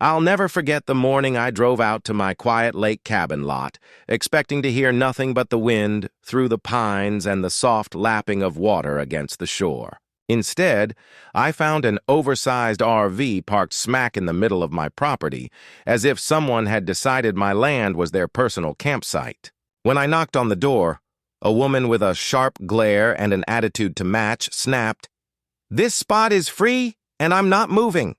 I'll never forget the morning I drove out to my quiet lake cabin lot, expecting to hear nothing but the wind through the pines and the soft lapping of water against the shore. Instead, I found an oversized RV parked smack in the middle of my property, as if someone had decided my land was their personal campsite. When I knocked on the door, a woman with a sharp glare and an attitude to match snapped, "This spot is free, and I'm not moving."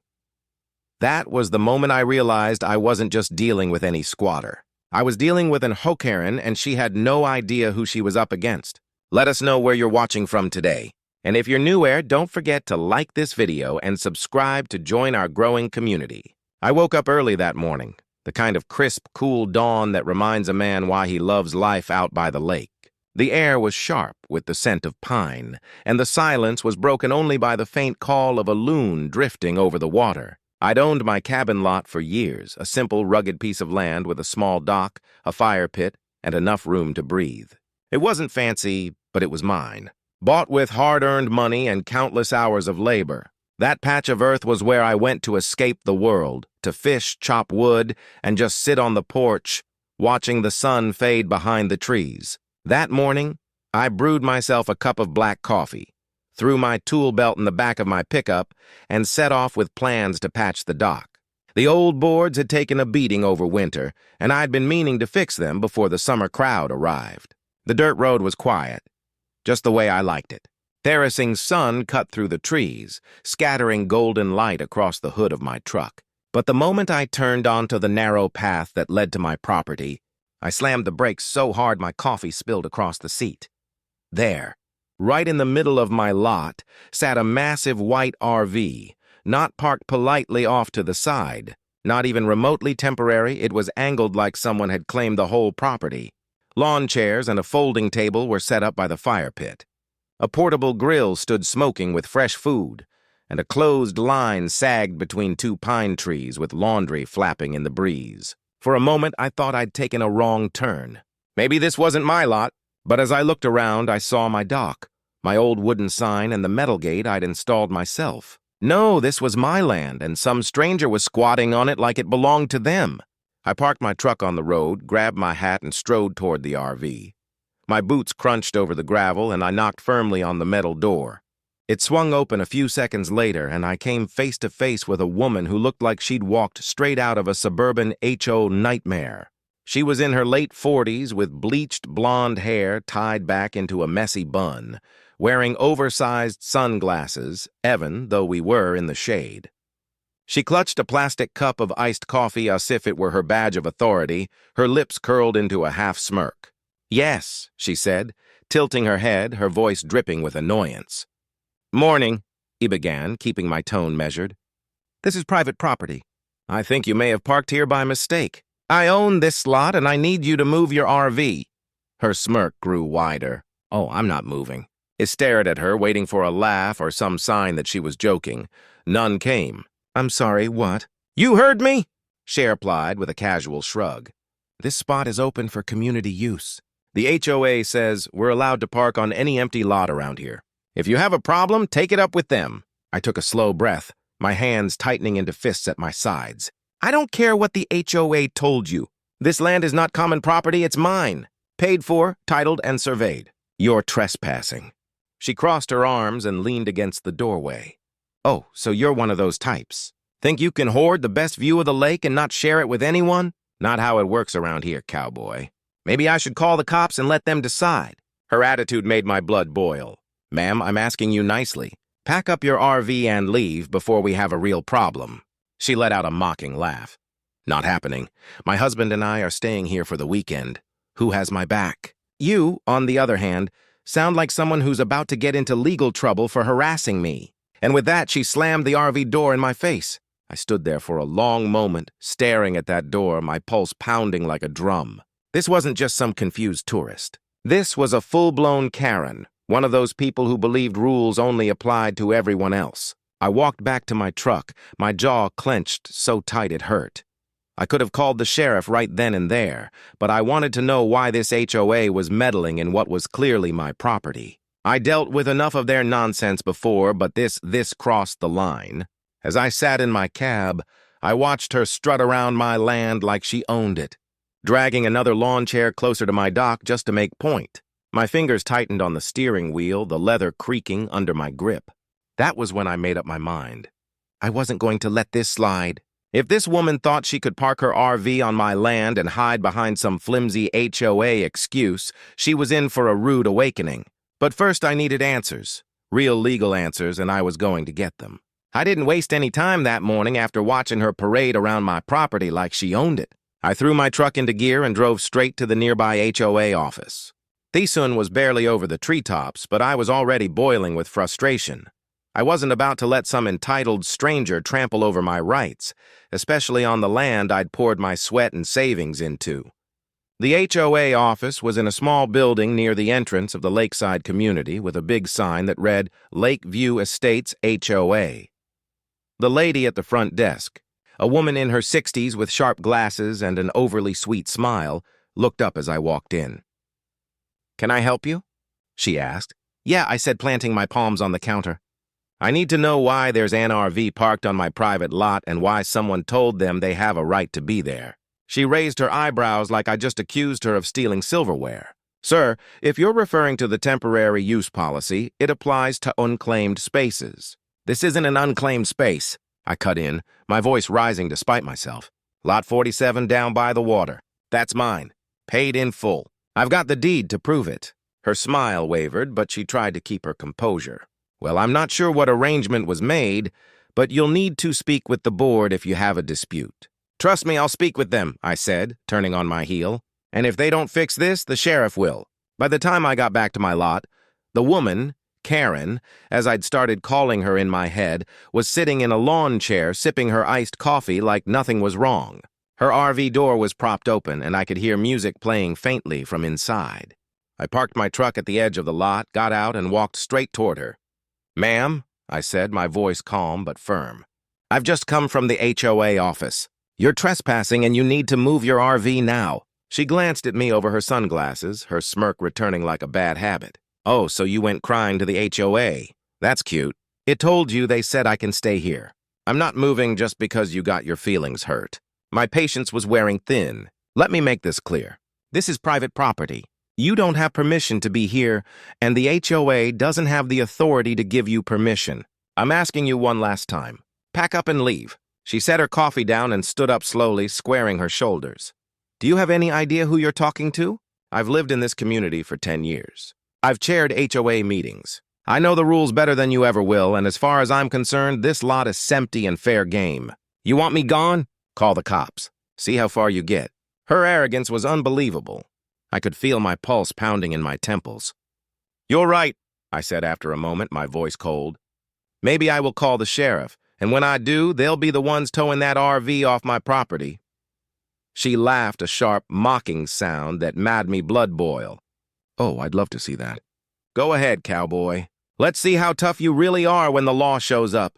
That was the moment I realized I wasn't just dealing with any squatter. I was dealing with an HOA Karen, and she had no idea who she was up against. Let us know where you're watching from today. And if you're new here, don't forget to like this video and subscribe to join our growing community. I woke up early that morning, the kind of crisp, cool dawn that reminds a man why he loves life out by the lake. The air was sharp with the scent of pine, and the silence was broken only by the faint call of a loon drifting over the water. I'd owned my cabin lot for years, a simple, rugged piece of land with a small dock, a fire pit, and enough room to breathe. It wasn't fancy, but it was mine. Bought with hard-earned money and countless hours of labor. That patch of earth was where I went to escape the world, to fish, chop wood, and just sit on the porch, watching the sun fade behind the trees. That morning, I brewed myself a cup of black coffee, threw my tool belt in the back of my pickup, and set off with plans to patch the dock. The old boards had taken a beating over winter, and I'd been meaning to fix them before the summer crowd arrived. The dirt road was quiet, just the way I liked it. Terracing sun cut through the trees, scattering golden light across the hood of my truck. But the moment I turned onto the narrow path that led to my property, I slammed the brakes so hard my coffee spilled across the seat. There, right in the middle of my lot, sat a massive white RV, not parked politely off to the side. Not even remotely temporary, it was angled like someone had claimed the whole property. Lawn chairs and a folding table were set up by the fire pit. A portable grill stood smoking with fresh food, and a closed line sagged between two pine trees with laundry flapping in the breeze. For a moment, I thought I'd taken a wrong turn. Maybe this wasn't my lot, but as I looked around, I saw my dock, my old wooden sign, and the metal gate I'd installed myself. No, this was my land, and some stranger was squatting on it like it belonged to them. I parked my truck on the road, grabbed my hat, and strode toward the RV. My boots crunched over the gravel, and I knocked firmly on the metal door. It swung open a few seconds later, and I came face to face with a woman who looked like she'd walked straight out of a suburban HO nightmare. She was in her late 40s with bleached blonde hair tied back into a messy bun, wearing oversized sunglasses, even though we were in the shade. She clutched a plastic cup of iced coffee as if it were her badge of authority, her lips curled into a half-smirk. "Yes," she said, tilting her head, her voice dripping with annoyance. "Morning," he began, keeping my tone measured. "This is private property. I think you may have parked here by mistake. I own this lot, and I need you to move your RV." Her smirk grew wider. "Oh, I'm not moving." I stared at her, waiting for a laugh or some sign that she was joking. None came. "I'm sorry, what?" "You heard me," she replied with a casual shrug. "This spot is open for community use. The HOA says we're allowed to park on any empty lot around here. If you have a problem, take it up with them." I took a slow breath, my hands tightening into fists at my sides. "I don't care what the HOA told you. This land is not common property, it's mine. Paid for, titled, and surveyed. You're trespassing." She crossed her arms and leaned against the doorway. "Oh, so you're one of those types. Think you can hoard the best view of the lake and not share it with anyone? Not how it works around here, cowboy. Maybe I should call the cops and let them decide." Her attitude made my blood boil. "Ma'am, I'm asking you nicely. Pack up your RV and leave before we have a real problem." She let out a mocking laugh. "Not happening. My husband and I are staying here for the weekend. Who has my back? You, on the other hand, sound like someone who's about to get into legal trouble for harassing me." And with that, she slammed the RV door in my face. I stood there for a long moment, staring at that door, my pulse pounding like a drum. This wasn't just some confused tourist. This was a full-blown Karen, one of those people who believed rules only applied to everyone else. I walked back to my truck, my jaw clenched so tight it hurt. I could have called the sheriff right then and there, but I wanted to know why this HOA was meddling in what was clearly my property. I dealt with enough of their nonsense before, but this crossed the line. As I sat in my cab, I watched her strut around my land like she owned it, dragging another lawn chair closer to my dock just to make point. My fingers tightened on the steering wheel, the leather creaking under my grip. That was when I made up my mind. I wasn't going to let this slide. If this woman thought she could park her RV on my land and hide behind some flimsy HOA excuse, she was in for a rude awakening. But first I needed answers, real legal answers, and I was going to get them. I didn't waste any time that morning after watching her parade around my property like she owned it. I threw my truck into gear and drove straight to the nearby HOA office. The sun was barely over the treetops, but I was already boiling with frustration. I wasn't about to let some entitled stranger trample over my rights, especially on the land I'd poured my sweat and savings into. The HOA office was in a small building near the entrance of the lakeside community with a big sign that read Lakeview Estates HOA. The lady at the front desk, a woman in her 60s with sharp glasses and an overly sweet smile, looked up as I walked in. "Can I help you?" she asked. "Yeah," I said, planting my palms on the counter. "I need to know why there's an RV parked on my private lot and why someone told them they have a right to be there." She raised her eyebrows like I just accused her of stealing silverware. "Sir, if you're referring to the temporary use policy, it applies to unclaimed spaces." "This isn't an unclaimed space," I cut in, my voice rising despite myself. "Lot 47 down by the water. That's mine. Paid in full. I've got the deed to prove it." Her smile wavered, but she tried to keep her composure. "Well, I'm not sure what arrangement was made, but you'll need to speak with the board if you have a dispute." "Trust me, I'll speak with them," I said, turning on my heel. "And if they don't fix this, the sheriff will." By the time I got back to my lot, the woman, Karen, as I'd started calling her in my head, was sitting in a lawn chair sipping her iced coffee like nothing was wrong. Her RV door was propped open, and I could hear music playing faintly from inside. I parked my truck at the edge of the lot, got out, and walked straight toward her. "Ma'am," I said, my voice calm but firm. "I've just come from the HOA office. You're trespassing and you need to move your RV now." She glanced at me over her sunglasses, her smirk returning like a bad habit. "Oh, so you went crying to the HOA. That's cute. It told you they said I can stay here. I'm not moving just because you got your feelings hurt." My patience was wearing thin. "Let me make this clear. This is private property. You don't have permission to be here, and the HOA doesn't have the authority to give you permission. I'm asking you one last time. Pack up and leave." She set her coffee down and stood up slowly, squaring her shoulders. "Do you have any idea who you're talking to? I've lived in this community for 10 years. I've chaired HOA meetings. I know the rules better than you ever will, and as far as I'm concerned, this lot is empty and fair game. You want me gone? Call the cops. See how far you get." Her arrogance was unbelievable. I could feel my pulse pounding in my temples. "You're right," I said after a moment, my voice cold. "Maybe I will call the sheriff, and when I do, they'll be the ones towing that RV off my property." She laughed, a sharp, mocking sound that made me blood boil. "Oh, I'd love to see that." "Go ahead, cowboy. Let's see how tough you really are when the law shows up."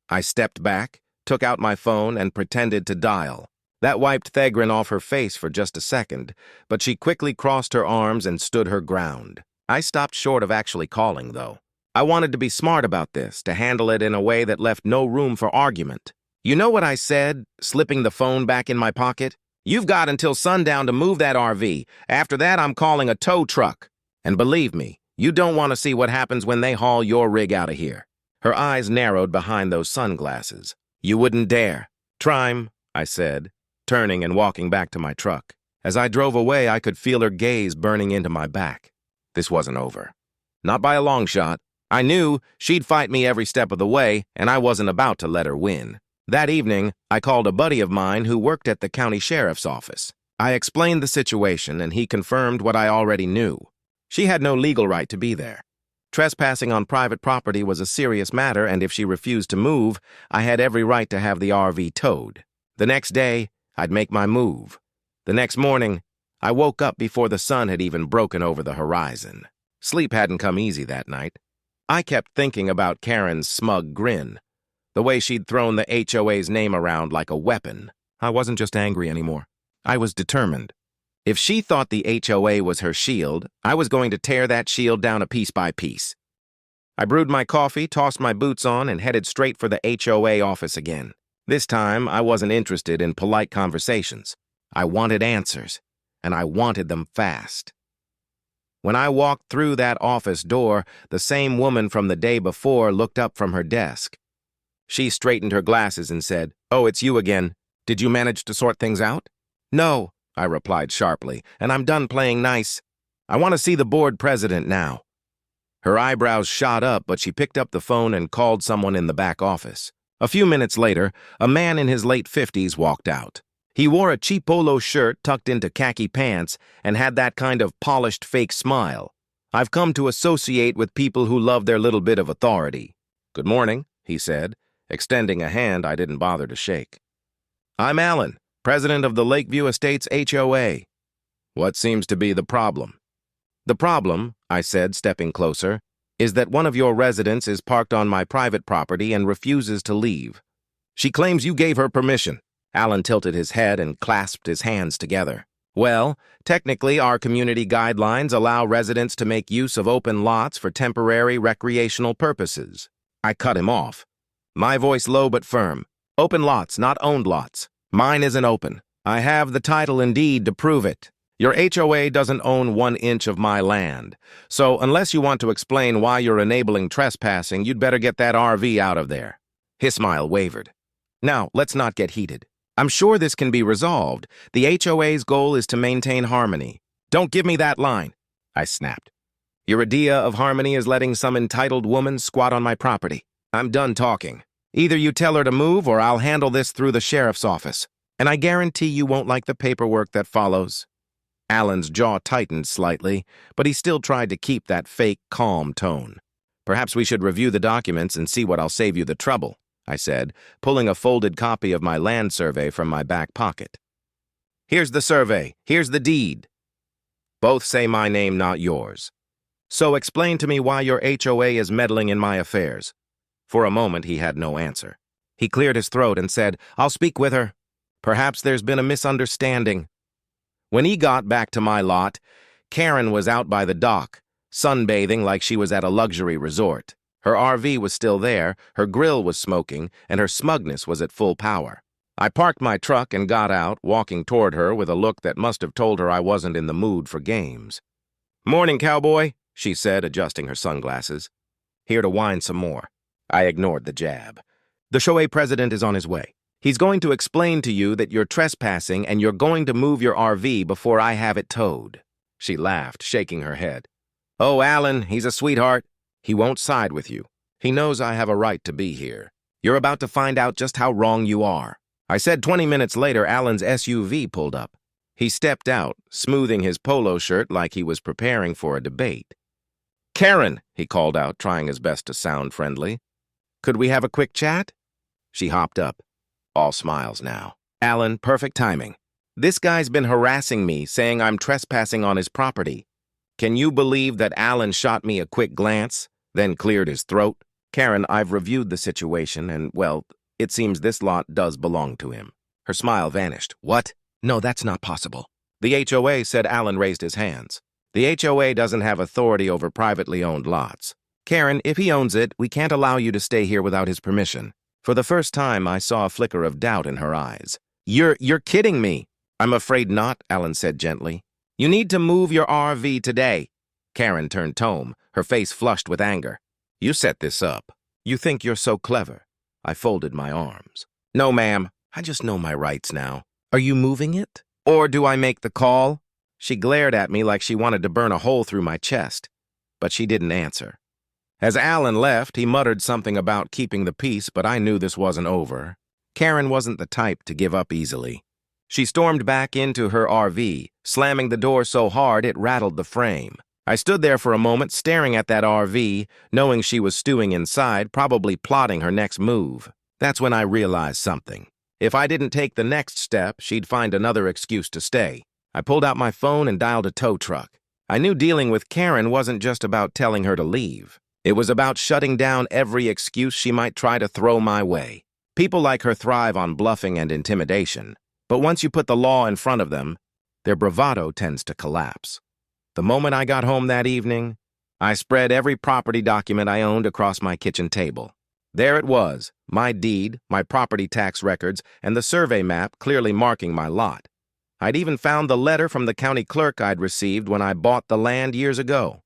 I stepped back, took out my phone, and pretended to dial. That wiped Thegrin off her face for just a second, but she quickly crossed her arms and stood her ground. I stopped short of actually calling, though. I wanted to be smart about this, to handle it in a way that left no room for argument. "You know what I said?" slipping the phone back in my pocket. "You've got until sundown to move that RV. After that, I'm calling a tow truck. And believe me, you don't want to see what happens when they haul your rig out of here." Her eyes narrowed behind those sunglasses. "You wouldn't dare." "Trime," I said, turning and walking back to my truck. As I drove away, I could feel her gaze burning into my back. This wasn't over. Not by a long shot. I knew she'd fight me every step of the way, and I wasn't about to let her win. That evening, I called a buddy of mine who worked at the county sheriff's office. I explained the situation, and he confirmed what I already knew. She had no legal right to be there. Trespassing on private property was a serious matter, and if she refused to move, I had every right to have the RV towed. The next day, I'd make my move. The next morning, I woke up before the sun had even broken over the horizon. Sleep hadn't come easy that night. I kept thinking about Karen's smug grin, the way she'd thrown the HOA's name around like a weapon. I wasn't just angry anymore. I was determined. If she thought the HOA was her shield, I was going to tear that shield down a piece by piece. I brewed my coffee, tossed my boots on, and headed straight for the HOA office again. This time, I wasn't interested in polite conversations. I wanted answers, and I wanted them fast. When I walked through that office door, the same woman from the day before looked up from her desk. She straightened her glasses and said, "Oh, it's you again. Did you manage to sort things out?" "No," I replied sharply, "and I'm done playing nice. I want to see the board president now." Her eyebrows shot up, but she picked up the phone and called someone in the back office. A few minutes later, a man in his late 50s walked out. He wore a cheap polo shirt tucked into khaki pants and had that kind of polished fake smile I've come to associate with people who love their little bit of authority. "Good morning," he said, extending a hand I didn't bother to shake. "I'm Alan, president of the Lakeview Estates HOA. What seems to be the problem?" "The problem," I said, stepping closer, "is that one of your residents is parked on my private property and refuses to leave. She claims you gave her permission." Alan tilted his head and clasped his hands together. "Well, technically, our community guidelines allow residents to make use of open lots for temporary recreational purposes." I cut him off, my voice low but firm. "Open lots, not owned lots. Mine isn't open. I have the title and deed to prove it. Your HOA doesn't own 1 inch of my land. So unless you want to explain why you're enabling trespassing, you'd better get that RV out of there." His smile wavered. "Now, let's not get heated. I'm sure this can be resolved. The HOA's goal is to maintain harmony." "Don't give me that line," I snapped. "Your idea of harmony is letting some entitled woman squat on my property. I'm done talking. Either you tell her to move or I'll handle this through the sheriff's office. And I guarantee you won't like the paperwork that follows." Alan's jaw tightened slightly, but he still tried to keep that fake, calm tone. "Perhaps we should review the documents and see what I'll save you the trouble," I said, pulling a folded copy of my land survey from my back pocket. "Here's the survey. Here's the deed. Both say my name, not yours. So explain to me why your HOA is meddling in my affairs." For a moment, he had no answer. He cleared his throat and said, "I'll speak with her. Perhaps there's been a misunderstanding." When he got back to my lot, Karen was out by the dock, sunbathing like she was at a luxury resort. Her RV was still there, her grill was smoking, and her smugness was at full power. I parked my truck and got out, walking toward her with a look that must have told her I wasn't in the mood for games. "Morning, cowboy," she said, adjusting her sunglasses. "Here to whine some more." I ignored the jab. "The HOA president is on his way. He's going to explain to you that you're trespassing and you're going to move your RV before I have it towed." She laughed, shaking her head. "Oh, Alan, he's a sweetheart. He won't side with you. He knows I have a right to be here. You're about to find out just how wrong you are." I said 20 minutes later, Alan's SUV pulled up. He stepped out, smoothing his polo shirt like he was preparing for a debate. "Karen," he called out, trying his best to sound friendly. "Could we have a quick chat?" She hopped up. All smiles now. "Alan, perfect timing. This guy's been harassing me, saying I'm trespassing on his property. Can you believe that Alan shot me a quick glance, then cleared his throat? Karen, I've reviewed the situation, and, well, it seems this lot does belong to him." Her smile vanished. "What? No, that's not possible." "The HOA," said Alan, raised his hands. "The HOA doesn't have authority over privately owned lots. Karen, if he owns it, we can't allow you to stay here without his permission." For the first time, I saw a flicker of doubt in her eyes. You're kidding me." "I'm afraid not," Alan said gently. "You need to move your RV today." Karen turned tome, her face flushed with anger. "You set this up. You think you're so clever." I folded my arms. "No, ma'am. I just know my rights now. Are you moving it? Or do I make the call?" She glared at me like she wanted to burn a hole through my chest, but she didn't answer. As Alan left, he muttered something about keeping the peace, but I knew this wasn't over. Karen wasn't the type to give up easily. She stormed back into her RV, slamming the door so hard it rattled the frame. I stood there for a moment, staring at that RV, knowing she was stewing inside, probably plotting her next move. That's when I realized something. If I didn't take the next step, she'd find another excuse to stay. I pulled out my phone and dialed a tow truck. I knew dealing with Karen wasn't just about telling her to leave. It was about shutting down every excuse she might try to throw my way. People like her thrive on bluffing and intimidation, but once you put the law in front of them, their bravado tends to collapse. The moment I got home that evening, I spread every property document I owned across my kitchen table. There it was, my deed, my property tax records, and the survey map clearly marking my lot. I'd even found the letter from the county clerk I'd received when I bought the land years ago.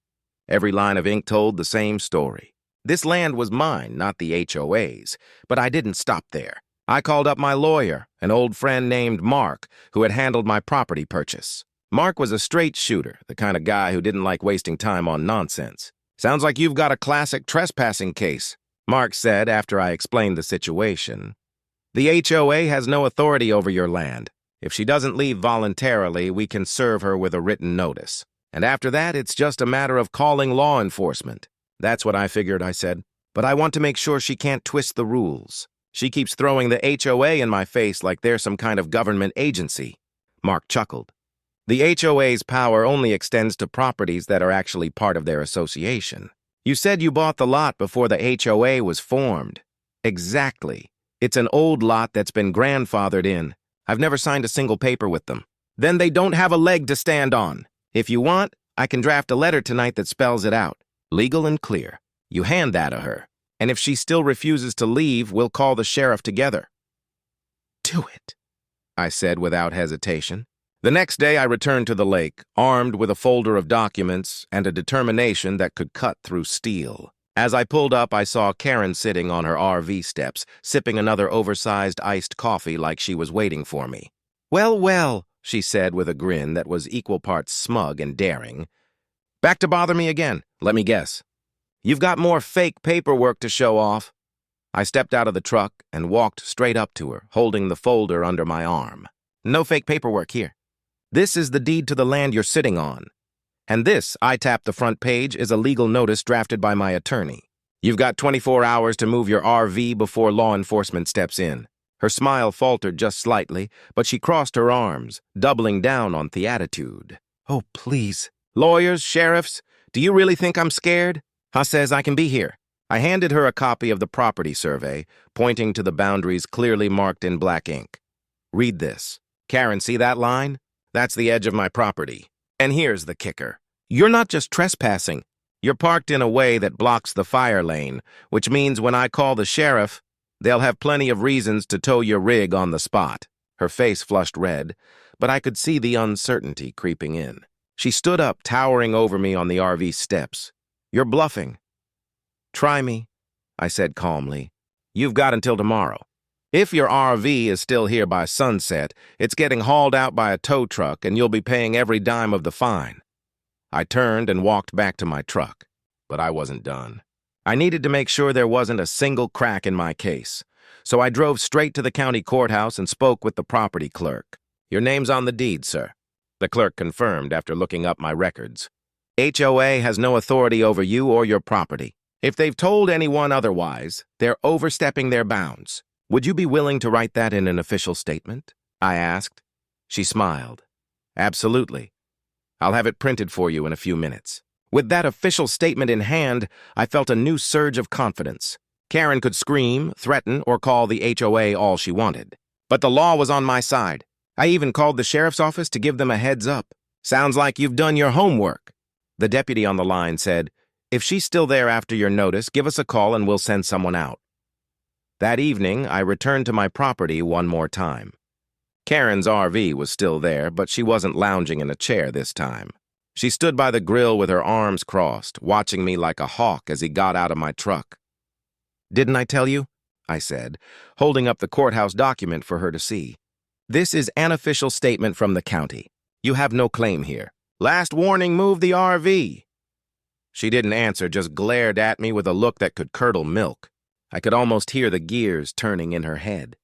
Every line of ink told the same story. This land was mine, not the HOA's, but I didn't stop there. I called up my lawyer, an old friend named Mark, who had handled my property purchase. Mark was a straight shooter, the kind of guy who didn't like wasting time on nonsense. "Sounds like you've got a classic trespassing case," Mark said after I explained the situation. "The HOA has no authority over your land. If she doesn't leave voluntarily, we can serve her with a written notice. And after that, it's just a matter of calling law enforcement." "That's what I figured," I said. "But I want to make sure she can't twist the rules. She keeps throwing the HOA in my face like they're some kind of government agency." Mark chuckled. "The HOA's power only extends to properties that are actually part of their association. You said you bought the lot before the HOA was formed." "Exactly. It's an old lot that's been grandfathered in. I've never signed a single paper with them." "Then they don't have a leg to stand on. If you want, I can draft a letter tonight that spells it out. Legal and clear. You hand that to her. And if she still refuses to leave, we'll call the sheriff together." "Do it," I said without hesitation. The next day I returned to the lake, armed with a folder of documents and a determination that could cut through steel. As I pulled up, I saw Karen sitting on her RV steps, sipping another oversized iced coffee like she was waiting for me. "Well, well," she said with a grin that was equal parts smug and daring. "Back to bother me again? Let me guess. You've got more fake paperwork to show off." I stepped out of the truck and walked straight up to her, holding the folder under my arm. "No fake paperwork here. This is the deed to the land you're sitting on. And this," I tapped the front page, "is a legal notice drafted by my attorney. You've got 24 hours to move your RV before law enforcement steps in." Her smile faltered just slightly, but she crossed her arms, doubling down on the attitude. "Oh, please. Lawyers, sheriffs, do you really think I'm scared? Ha says I can be here." I handed her a copy of the property survey, pointing to the boundaries clearly marked in black ink. "Read this. Karen, see that line? That's the edge of my property. And here's the kicker. You're not just trespassing. You're parked in a way that blocks the fire lane, which means when I call the sheriff, they'll have plenty of reasons to tow your rig on the spot." Her face flushed red, but I could see the uncertainty creeping in. She stood up, towering over me on the RV steps. "You're bluffing." "Try me," I said calmly. "You've got until tomorrow. If your RV is still here by sunset, it's getting hauled out by a tow truck and you'll be paying every dime of the fine." I turned and walked back to my truck, but I wasn't done. I needed to make sure there wasn't a single crack in my case, so I drove straight to the county courthouse and spoke with the property clerk. "Your name's on the deed, sir," the clerk confirmed after looking up my records. "HOA has no authority over you or your property. If they've told anyone otherwise, they're overstepping their bounds. Would you be willing to write that in an official statement?" I asked. She smiled. "Absolutely. I'll have it printed for you in a few minutes." With that official statement in hand, I felt a new surge of confidence. Karen could scream, threaten, or call the HOA all she wanted. But the law was on my side. I even called the sheriff's office to give them a heads up. "Sounds like you've done your homework." The deputy on the line said, "If she's still there after your notice, give us a call and we'll send someone out." That evening, I returned to my property one more time. Karen's RV was still there, but she wasn't lounging in a chair this time. She stood by the grill with her arms crossed, watching me like a hawk as he got out of my truck. "Didn't I tell you?" I said, holding up the courthouse document for her to see. "This is an official statement from the county. You have no claim here. Last warning, move the RV." She didn't answer, just glared at me with a look that could curdle milk. I could almost hear the gears turning in her head.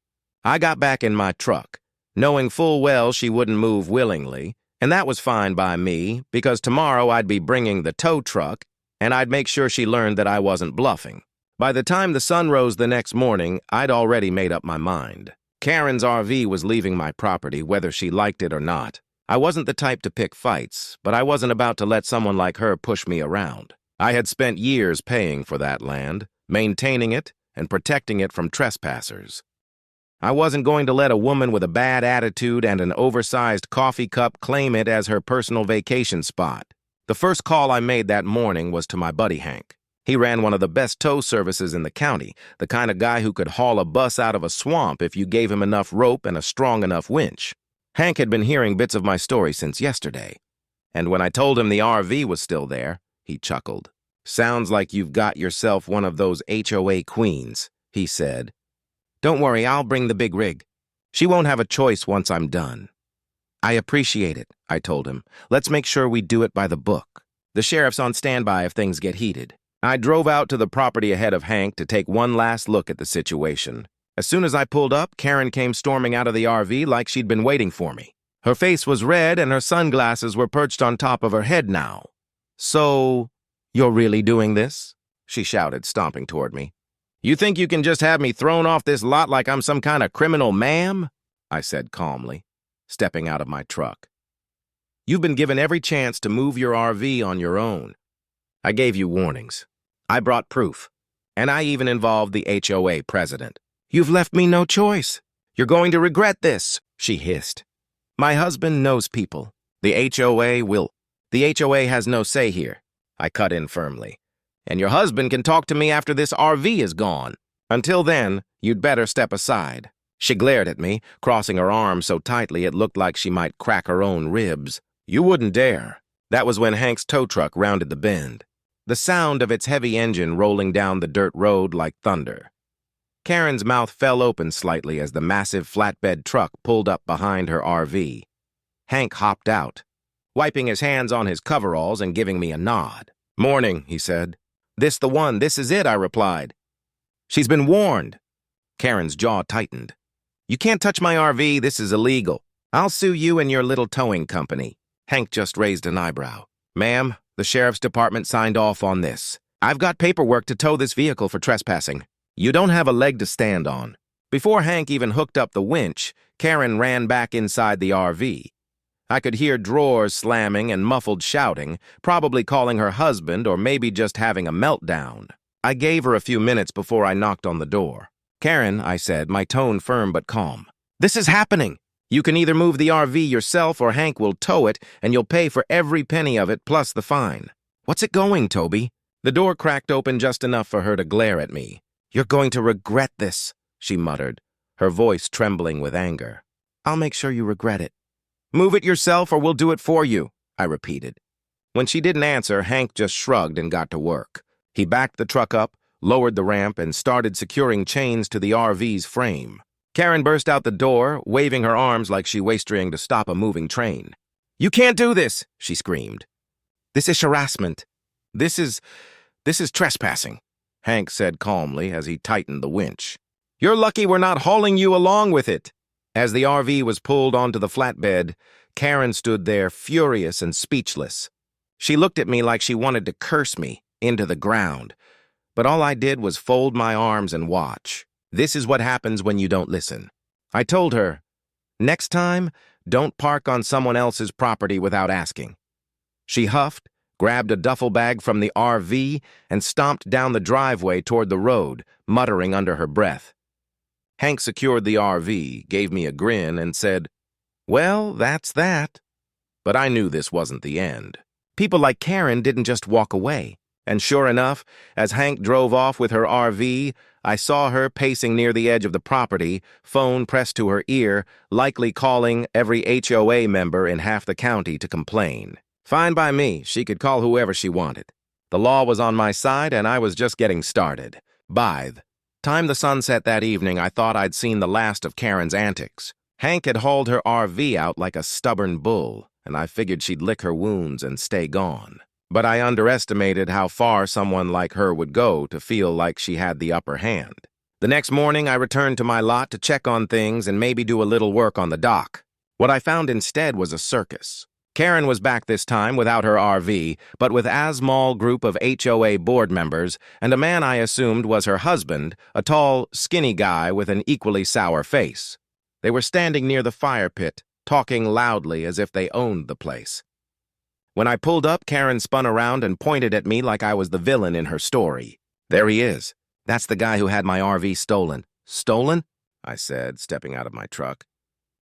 I got back in my truck, knowing full well she wouldn't move willingly, and that was fine by me because tomorrow I'd be bringing the tow truck and I'd make sure she learned that I wasn't bluffing. By the time the sun rose the next morning, I'd already made up my mind. Karen's RV was leaving my property whether she liked it or not. I wasn't the type to pick fights, but I wasn't about to let someone like her push me around. I had spent years paying for that land, maintaining it, and protecting it from trespassers. I wasn't going to let a woman with a bad attitude and an oversized coffee cup claim it as her personal vacation spot. The first call I made that morning was to my buddy Hank. He ran one of the best tow services in the county, the kind of guy who could haul a bus out of a swamp if you gave him enough rope and a strong enough winch. Hank had been hearing bits of my story since yesterday, and when I told him the RV was still there, he chuckled. "Sounds like you've got yourself one of those HOA queens," he said. "Don't worry, I'll bring the big rig. She won't have a choice once I'm done." "I appreciate it," I told him. "Let's make sure we do it by the book. The sheriff's on standby if things get heated." I drove out to the property ahead of Hank to take one last look at the situation. As soon as I pulled up, Karen came storming out of the RV like she'd been waiting for me. Her face was red and her sunglasses were perched on top of her head now. "So, you're really doing this?" she shouted, stomping toward me. "You think you can just have me thrown off this lot like I'm some kind of criminal, ma'am?" I said calmly, stepping out of my truck. "You've been given every chance to move your RV on your own. I gave you warnings. I brought proof, and I even involved the HOA president. You've left me no choice. You're going to regret this," she hissed. "My husband knows people. The HOA has no say here," I cut in firmly. "And your husband can talk to me after this RV is gone. Until then, you'd better step aside." She glared at me, crossing her arms so tightly it looked like she might crack her own ribs. "You wouldn't dare." That was when Hank's tow truck rounded the bend, the sound of its heavy engine rolling down the dirt road like thunder. Karen's mouth fell open slightly as the massive flatbed truck pulled up behind her RV. Hank hopped out, wiping his hands on his coveralls and giving me a nod. "Morning," he said. "This the one, this is it," I replied. "She's been warned." Karen's jaw tightened. "You can't touch my RV, this is illegal. I'll sue you and your little towing company." Hank just raised an eyebrow. "Ma'am, the sheriff's department signed off on this. I've got paperwork to tow this vehicle for trespassing. You don't have a leg to stand on." Before Hank even hooked up the winch, Karen ran back inside the RV. I could hear drawers slamming and muffled shouting, probably calling her husband or maybe just having a meltdown. I gave her a few minutes before I knocked on the door. "Karen," I said, my tone firm but calm, "this is happening. You can either move the RV yourself or Hank will tow it, and you'll pay for every penny of it plus the fine." "What's it going, Toby?" The door cracked open just enough for her to glare at me. "You're going to regret this," she muttered, her voice trembling with anger. "I'll make sure you regret it." "Move it yourself or we'll do it for you," I repeated. When she didn't answer, Hank just shrugged and got to work. He backed the truck up, lowered the ramp, and started securing chains to the RV's frame. Karen burst out the door, waving her arms like she was trying to stop a moving train. "You can't do this," she screamed. "This is harassment. This is trespassing," Hank said calmly as he tightened the winch. "You're lucky we're not hauling you along with it." As the RV was pulled onto the flatbed, Karen stood there furious and speechless. She looked at me like she wanted to curse me into the ground, but all I did was fold my arms and watch. This is what happens when you don't listen. I told her, "Next time, don't park on someone else's property without asking." She huffed, grabbed a duffel bag from the RV, and stomped down the driveway toward the road, muttering under her breath. Hank secured the RV, gave me a grin, and said, "Well, that's that." But I knew this wasn't the end. People like Karen didn't just walk away. And sure enough, as Hank drove off with her RV, I saw her pacing near the edge of the property, phone pressed to her ear, likely calling every HOA member in half the county to complain. Fine by me, she could call whoever she wanted. The law was on my side, and I was just getting started. By the time the sun set that evening, I thought I'd seen the last of Karen's antics. Hank had hauled her RV out like a stubborn bull, and I figured she'd lick her wounds and stay gone. But I underestimated how far someone like her would go to feel like she had the upper hand. The next morning, I returned to my lot to check on things and maybe do a little work on the dock. What I found instead was a circus. Karen was back this time without her RV, but with a small group of HOA board members and a man I assumed was her husband, a tall, skinny guy with an equally sour face. They were standing near the fire pit, talking loudly as if they owned the place. When I pulled up, Karen spun around and pointed at me like I was the villain in her story. "There he is. That's the guy who had my RV stolen." "Stolen?" I said, stepping out of my truck.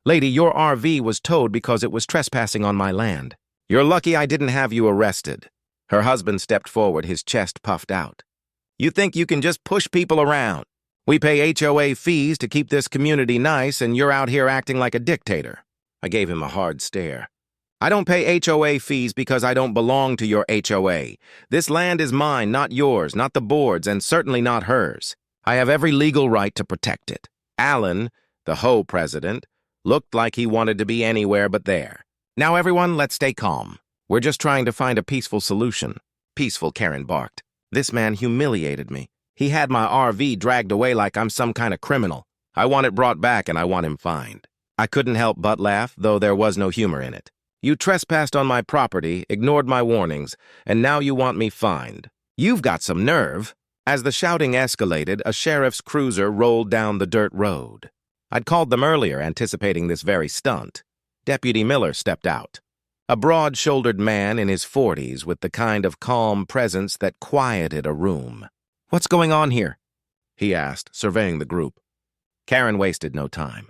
"Lady, your RV was towed because it was trespassing on my land. You're lucky I didn't have you arrested." Her husband stepped forward, his chest puffed out. You think you can just push people around. We pay HOA fees to keep this community nice, and you're out here acting like a dictator. I gave him a hard stare. I don't pay HOA fees because I don't belong to your HOA. This land is mine, not yours, not the board's, and certainly not hers. I have every legal right to protect it. Alan, the HOA president, looked like he wanted to be anywhere but there. Now everyone, let's stay calm. We're just trying to find a peaceful solution. Peaceful, Karen barked. This man humiliated me. He had my RV dragged away like I'm some kind of criminal. I want it brought back and I want him fined. I couldn't help but laugh, though there was no humor in it. You trespassed on my property, ignored my warnings, and now you want me fined. You've got some nerve. As the shouting escalated, a sheriff's cruiser rolled down the dirt road. I'd called them earlier, anticipating this very stunt. Deputy Miller stepped out. A broad-shouldered man in his 40s with the kind of calm presence that quieted a room. "What's going on here?" he asked, surveying the group. Karen wasted no time.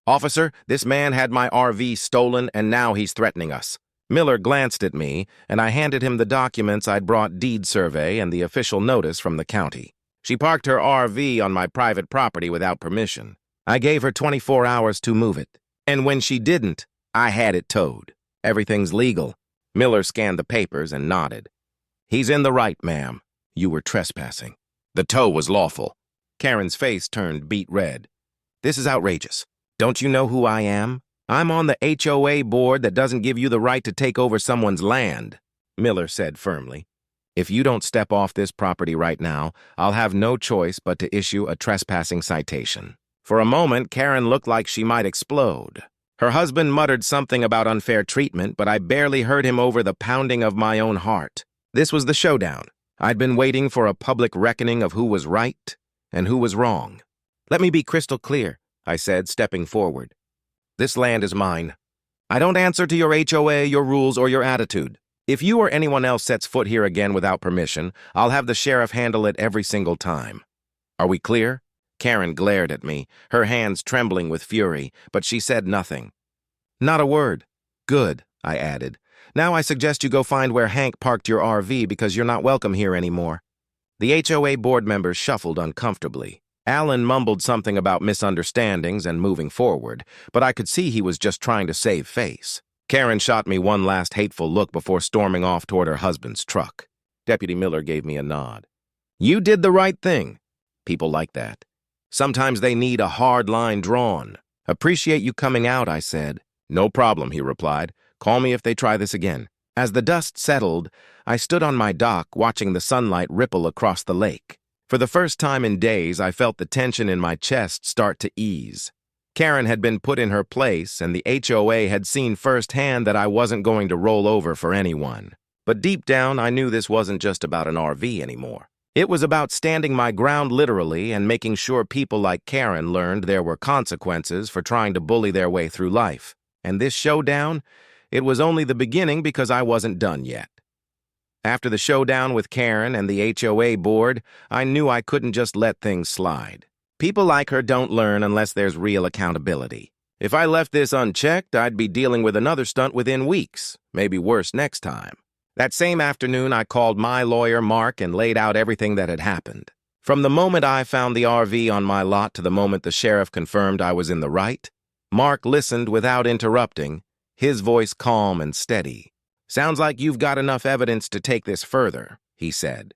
"Officer, this man had my RV stolen and now he's threatening us." Miller glanced at me, and I handed him the documents I'd brought, deed survey and the official notice from the county. She parked her RV on my private property without permission. I gave her 24 hours to move it. And when she didn't, I had it towed. Everything's legal. Miller scanned the papers and nodded. "He's in the right, ma'am. You were trespassing. The tow was lawful." Karen's face turned beet red. "This is outrageous. Don't you know who I am? I'm on the HOA board that doesn't give you the right to take over someone's land," Miller said firmly. "If you don't step off this property right now, I'll have no choice but to issue a trespassing citation." For a moment, Karen looked like she might explode. Her husband muttered something about unfair treatment, but I barely heard him over the pounding of my own heart. This was the showdown. I'd been waiting for a public reckoning of who was right and who was wrong. "Let me be crystal clear," I said, stepping forward. "This land is mine. I don't answer to your HOA, your rules, or your attitude. If you or anyone else sets foot here again without permission, I'll have the sheriff handle it every single time. Are we clear?" Karen glared at me, her hands trembling with fury, but she said nothing. "Not a word." "Good," I added. "Now I suggest you go find where Hank parked your RV because you're not welcome here anymore." The HOA board members shuffled uncomfortably. Alan mumbled something about misunderstandings and moving forward, but I could see he was just trying to save face. Karen shot me one last hateful look before storming off toward her husband's truck. Deputy Miller gave me a nod. "You did the right thing." People like that. Sometimes they need a hard line drawn. "Appreciate you coming out," I said. "No problem," he replied. "Call me if they try this again." As the dust settled, I stood on my dock watching the sunlight ripple across the lake. For the first time in days, I felt the tension in my chest start to ease. Karen had been put in her place, and the HOA had seen firsthand that I wasn't going to roll over for anyone. But deep down, I knew this wasn't just about an RV anymore. It was about standing my ground literally and making sure people like Karen learned there were consequences for trying to bully their way through life. And this showdown, it was only the beginning because I wasn't done yet. After the showdown with Karen and the HOA board, I knew I couldn't just let things slide. People like her don't learn unless there's real accountability. If I left this unchecked, I'd be dealing with another stunt within weeks, maybe worse next time. That same afternoon, I called my lawyer, Mark, and laid out everything that had happened. From the moment I found the RV on my lot to the moment the sheriff confirmed I was in the right, Mark listened without interrupting, his voice calm and steady. "Sounds like you've got enough evidence to take this further," he said.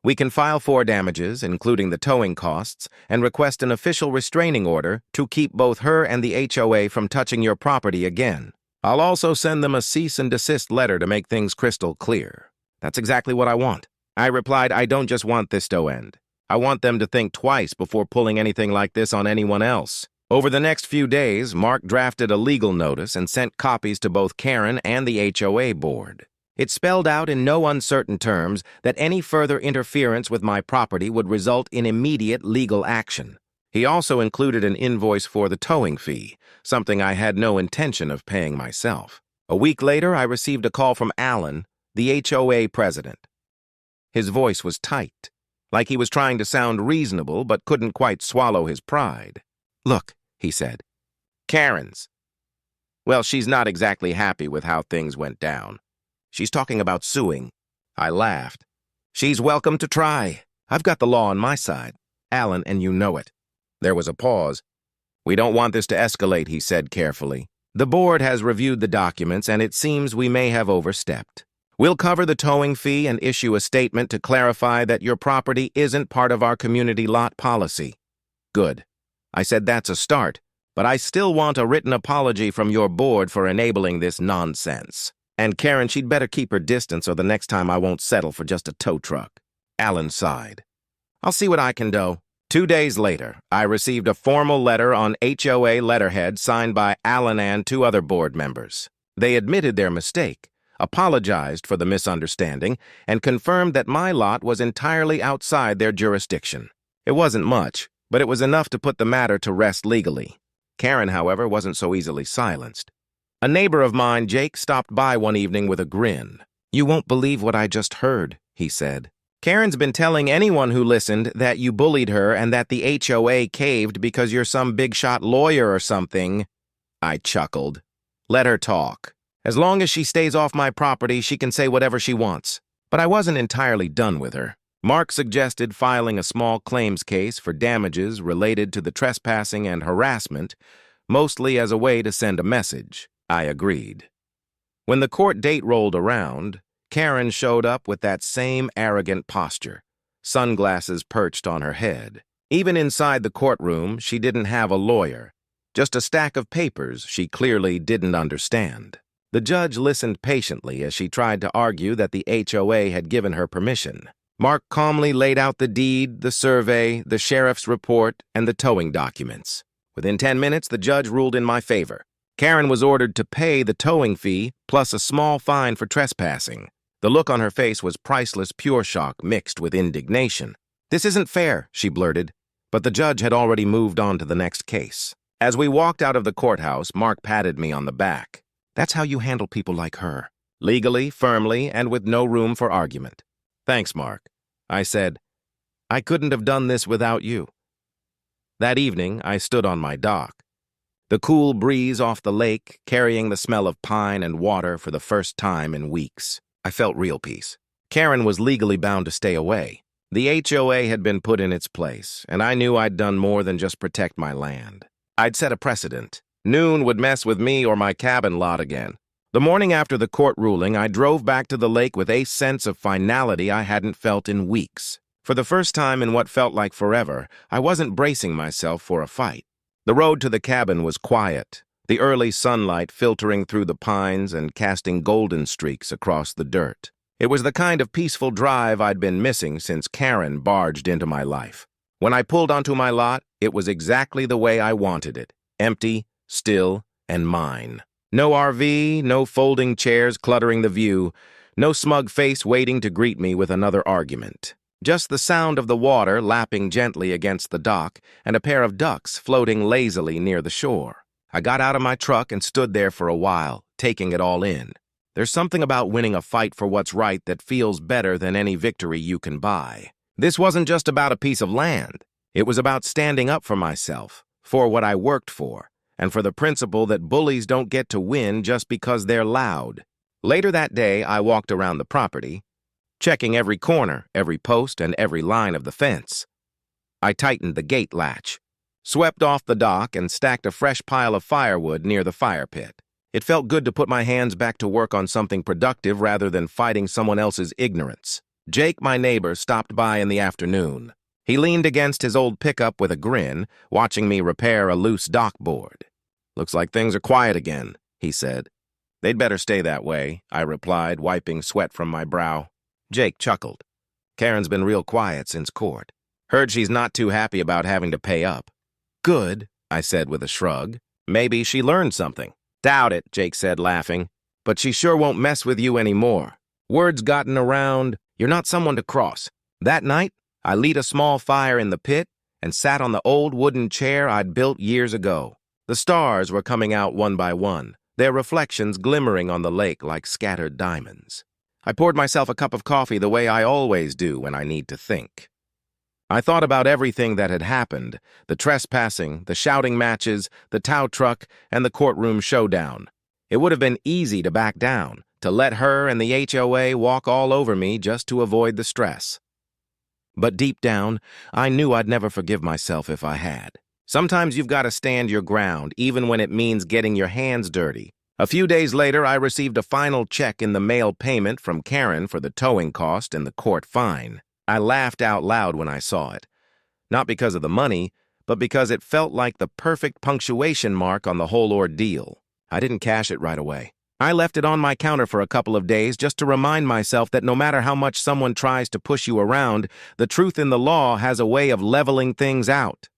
"We can file for damages, including the towing costs, and request an official restraining order to keep both her and the HOA from touching your property again. I'll also send them a cease and desist letter to make things crystal clear." "That's exactly what I want." I replied, "I don't just want this to end. I want them to think twice before pulling anything like this on anyone else." Over the next few days, Mark drafted a legal notice and sent copies to both Karen and the HOA board. It spelled out in no uncertain terms that any further interference with my property would result in immediate legal action. He also included an invoice for the towing fee, something I had no intention of paying myself. A week later, I received a call from Alan, the HOA president. His voice was tight, like he was trying to sound reasonable but couldn't quite swallow his pride. "Look," he said, "Karen's. Well, she's not exactly happy with how things went down. She's talking about suing." I laughed. "She's welcome to try. I've got the law on my side, Alan, and you know it. There was a pause. We don't want this to escalate, he said carefully. The board has reviewed the documents, and it seems we may have overstepped. We'll cover the towing fee and issue a statement to clarify that your property isn't part of our community lot policy. Good. I said that's a start, but I still want a written apology from your board for enabling this nonsense. And Karen, she'd better keep her distance or the next time I won't settle for just a tow truck. Alan sighed. I'll see what I can do. 2 days later, I received a formal letter on HOA letterhead signed by Alan and 2 other board members. They admitted their mistake, apologized for the misunderstanding, and confirmed that my lot was entirely outside their jurisdiction. It wasn't much, but it was enough to put the matter to rest legally. Karen, however, wasn't so easily silenced. A neighbor of mine, Jake, stopped by one evening with a grin. You won't believe what I just heard, he said. Karen's been telling anyone who listened that you bullied her and that the HOA caved because you're some big-shot lawyer or something. I chuckled. Let her talk. As long as she stays off my property, she can say whatever she wants. But I wasn't entirely done with her. Mark suggested filing a small claims case for damages related to the trespassing and harassment, mostly as a way to send a message. I agreed. When the court date rolled around, Karen showed up with that same arrogant posture, sunglasses perched on her head. Even inside the courtroom, she didn't have a lawyer, just a stack of papers she clearly didn't understand. The judge listened patiently as she tried to argue that the HOA had given her permission. Mark calmly laid out the deed, the survey, the sheriff's report, and the towing documents. Within 10 minutes, the judge ruled in my favor. Karen was ordered to pay the towing fee plus a small fine for trespassing. The look on her face was priceless pure shock mixed with indignation. This isn't fair, she blurted, but the judge had already moved on to the next case. As we walked out of the courthouse, Mark patted me on the back. That's how you handle people like her. Legally, firmly, and with no room for argument. Thanks, Mark. I said, I couldn't have done this without you. That evening, I stood on my dock. The cool breeze off the lake, carrying the smell of pine and water for the first time in weeks. I felt real peace. Karen was legally bound to stay away. The HOA had been put in its place, and I knew I'd done more than just protect my land. I'd set a precedent. Noon would mess with me or my cabin lot again. The morning after the court ruling, I drove back to the lake with a sense of finality I hadn't felt in weeks. For the first time in what felt like forever, I wasn't bracing myself for a fight. The road to the cabin was quiet, the early sunlight filtering through the pines and casting golden streaks across the dirt. It was the kind of peaceful drive I'd been missing since Karen barged into my life. When I pulled onto my lot, it was exactly the way I wanted it. Empty, still, and mine. No RV, no folding chairs cluttering the view, no smug face waiting to greet me with another argument. Just the sound of the water lapping gently against the dock and a pair of ducks floating lazily near the shore. I got out of my truck and stood there for a while, taking it all in. There's something about winning a fight for what's right that feels better than any victory you can buy. This wasn't just about a piece of land. It was about standing up for myself, for what I worked for, and for the principle that bullies don't get to win just because they're loud. Later that day, I walked around the property, checking every corner, every post, and every line of the fence. I tightened the gate latch, swept off the dock, and stacked a fresh pile of firewood near the fire pit. It felt good to put my hands back to work on something productive rather than fighting someone else's ignorance. Jake, my neighbor, stopped by in the afternoon. He leaned against his old pickup with a grin, watching me repair a loose dock board. Looks like things are quiet again, he said. They'd better stay that way, I replied, wiping sweat from my brow. Jake chuckled. Karen's been real quiet since court. Heard she's not too happy about having to pay up. Good, I said with a shrug. Maybe she learned something. Doubt it, Jake said, laughing. But she sure won't mess with you anymore. Word's gotten around, you're not someone to cross. That night, I lit a small fire in the pit and sat on the old wooden chair I'd built years ago. The stars were coming out one by one, their reflections glimmering on the lake like scattered diamonds. I poured myself a cup of coffee the way I always do when I need to think. I thought about everything that had happened, the trespassing, the shouting matches, the tow truck, and the courtroom showdown. It would have been easy to back down, to let her and the HOA walk all over me just to avoid the stress. But deep down, I knew I'd never forgive myself if I had. Sometimes you've got to stand your ground, even when it means getting your hands dirty. A few days later, I received a final check in the mail payment from Karen for the towing cost and the court fine. I laughed out loud when I saw it. Not because of the money, but because it felt like the perfect punctuation mark on the whole ordeal. I didn't cash it right away. I left it on my counter for a couple of days just to remind myself that no matter how much someone tries to push you around, the truth in the law has a way of leveling things out.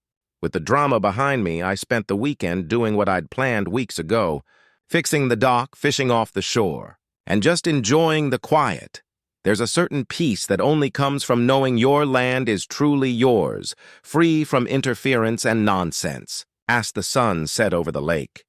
With the drama behind me, I spent the weekend doing what I'd planned weeks ago, fixing the dock, fishing off the shore, and just enjoying the quiet. There's a certain peace that only comes from knowing your land is truly yours, free from interference and nonsense, as the sun set over the lake.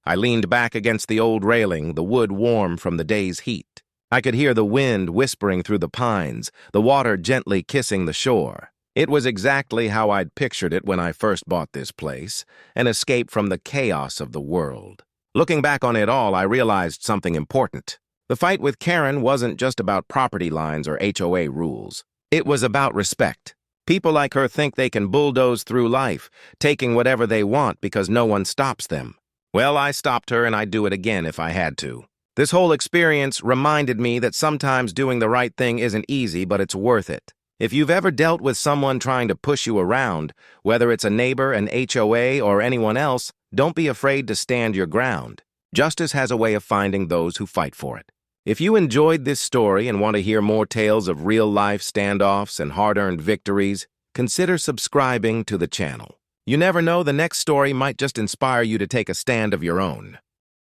I leaned back against the old railing, the wood warm from the day's heat. I could hear the wind whispering through the pines, the water gently kissing the shore. It was exactly how I'd pictured it when I first bought this place, an escape from the chaos of the world. Looking back on it all, I realized something important. The fight with Karen wasn't just about property lines or HOA rules. It was about respect. People like her think they can bulldoze through life, taking whatever they want because no one stops them. Well, I stopped her, and I'd do it again if I had to. This whole experience reminded me that sometimes doing the right thing isn't easy, but it's worth it. If you've ever dealt with someone trying to push you around, whether it's a neighbor, an HOA, or anyone else, don't be afraid to stand your ground. Justice has a way of finding those who fight for it. If you enjoyed this story and want to hear more tales of real-life standoffs and hard-earned victories, consider subscribing to the channel. You never know, the next story might just inspire you to take a stand of your own.